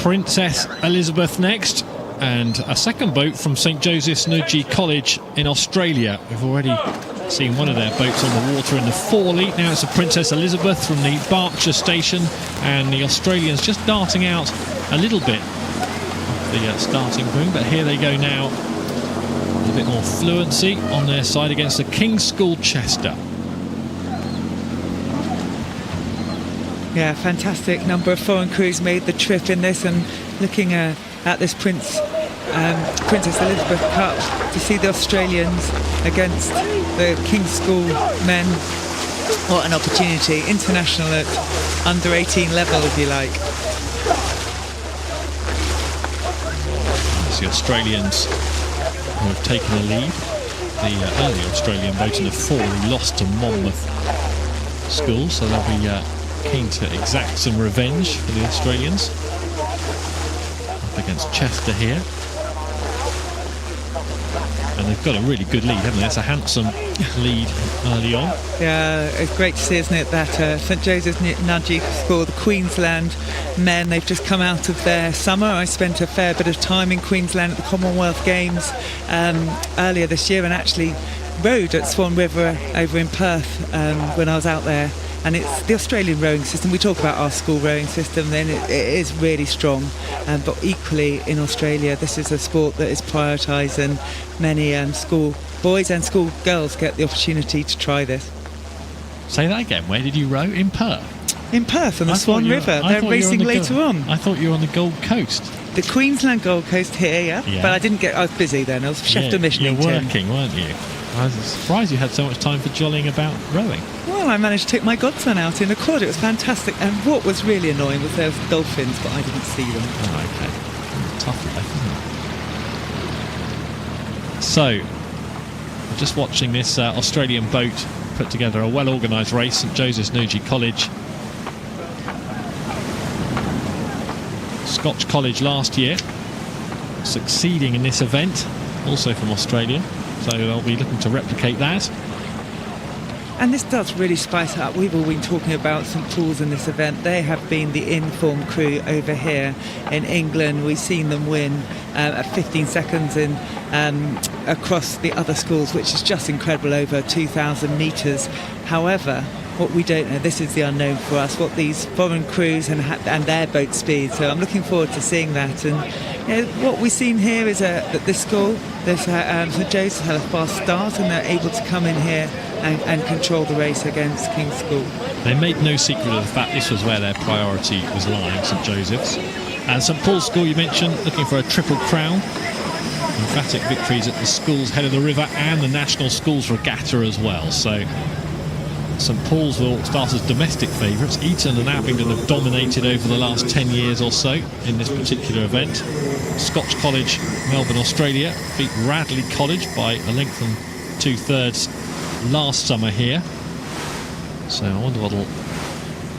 Princess Elizabeth next, and a second boat from St Joseph's Nudgee College in Australia. We've already seen one of their boats on the water in the Forley. Now it's the Princess Elizabeth from the Berkshire station, and the Australians just darting out a little bit of the starting boom, but here they go now. A bit more fluency on their side against the King's School Chester. Yeah, fantastic number of foreign crews made the trip in this, and looking at this Princess Elizabeth Cup to see the Australians against the King's School men. What an opportunity. International at under 18 level, if you like. It's the Australians who have taken the lead. The early Australian boat in the Forley lost to Monmouth School, so they'll be keen to exact some revenge for the Australians. Up against Chester here. And they've got a really good lead, haven't they? It's a handsome lead early on. Yeah, it's great to see, isn't it, that St Joseph's Nudgee School, the Queensland men, they've just come out of their summer. I spent a fair bit of time in Queensland at the Commonwealth Games earlier this year, and actually rowed at Swan River over in Perth when I was out there. And it's the Australian rowing system. We talk about our school rowing system, then it is really strong. But equally in Australia, this is a sport that is prioritised, and many school boys and school girls get the opportunity to try this. Say that again. Where did you row? In Perth? In Perth on the Swan River. They're racing later on. I thought you were on the Gold Coast. The Queensland Gold Coast here, yeah. But I was busy then. I was chef de Michelin. You were working, weren't you? I was surprised you had so much time for jollying about rowing. Well, I managed to take my godson out in a quad. It was fantastic. And what was really annoying was there was dolphins, but I didn't see them. Oh, okay. Tough life, isn't it? So, we're just watching this Australian boat put together a well-organised race, St Joseph's Nudgee College. Scotch College last year, succeeding in this event, also from Australia. So they'll be looking to replicate that. And this does really spice it up. We've all been talking about St Paul's in this event. They have been the in-form crew over here in England. We've seen them win at 15 seconds in across the other schools, which is just incredible, over 2,000 metres. However, what we don't know, this is the unknown for us, what these foreign crews and their boat speed. So I'm looking forward to seeing that. And what we've seen here is that this school, St Joseph's, had a fast start, and they're able to come in here and control the race against King's School. They made no secret of the fact this was where their priority was lying, St Joseph's. And St Paul's School, you mentioned, looking for a triple crown. Emphatic victories at the school's head of the river and the National Schools Regatta as well. So St Paul's will start as domestic favourites. Eton and Abingdon have dominated over the last 10 years or so in this particular event. Scotch College, Melbourne, Australia, beat Radley College by a length and 2/3 last summer here. So I wonder what will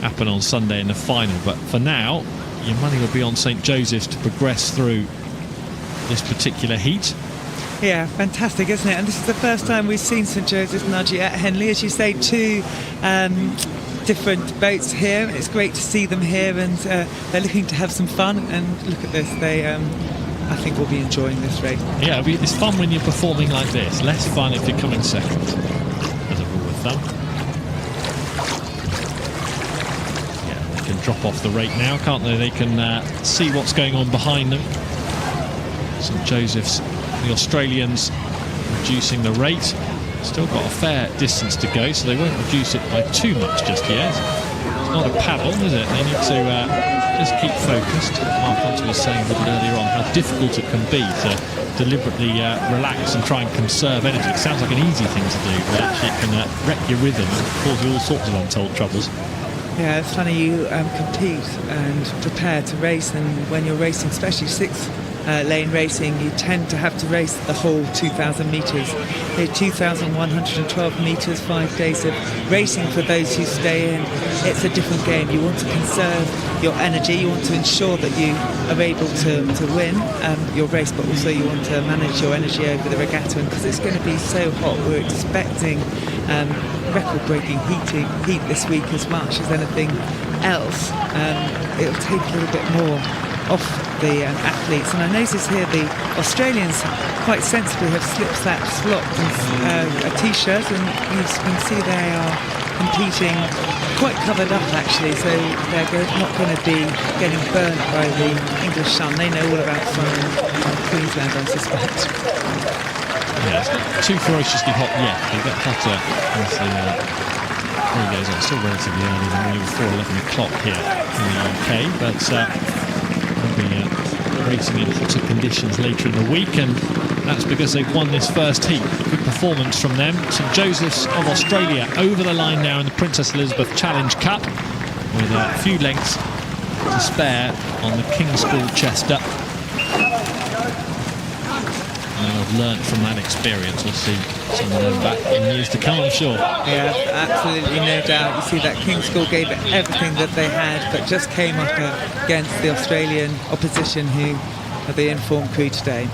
happen on Sunday in the final. But for now, your money will be on St Joseph's to progress through this particular heat. Yeah, fantastic, isn't it? And this is the first time we've seen St Joseph's Nudgee at Henley. As you say, two different boats here. It's great to see them here, and they're looking to have some fun. And look at this, they I think we'll be enjoying this race. Yeah, it's fun when you're performing like this. Less fun if you're coming second, as a rule of thumb. Yeah, they can drop off the rate now, can't they? They can see what's going on behind them. St Joseph's, the Australians reducing the rate. Still got a fair distance to go, so they won't reduce it by too much just yet. It's not a paddle, is it? They need to just keep focused. Mark Hunter was saying a little earlier on how difficult it can be to deliberately relax and try and conserve energy. It sounds like an easy thing to do, but actually it can wreck your rhythm and cause you all sorts of untold troubles. Yeah, it's funny, you compete and prepare to race, and when you're racing, especially lane racing, you tend to have to race the whole 2,000 metres. 2,112 metres, 5 days of racing for those who stay in. It's a different game. You want to conserve your energy, you want to ensure that you are able to win your race, but also you want to manage your energy over the regatta. And because it's going to be so hot, we're expecting record-breaking heat this week as much as anything else. It'll take a little bit more off the athletes. And I notice here the Australians quite sensibly have slip-slaps flopped a t-shirt, and you can see they are competing quite covered up actually, so they're not going to be getting burnt by the English sun. They know all about sun in Queensland, I suspect. Yeah, it's not too ferociously hot yet. It'll get hotter as the day goes on. It's still relatively early in the morning, before 11 o'clock here in the UK, but we'll be racing in hotter conditions later in the week, and that's because they've won this first heat. Good performance from them. St Joseph's of Australia over the line now in the Princess Elizabeth Challenge Cup, with a few lengths to spare on the King's School Chester. And I've learnt from that experience. We'll see some of them back in years to come, I'm sure. Yeah, absolutely, no doubt. You see that King's School gave it everything that they had, but just came up against the Australian opposition, who are the informed crew today.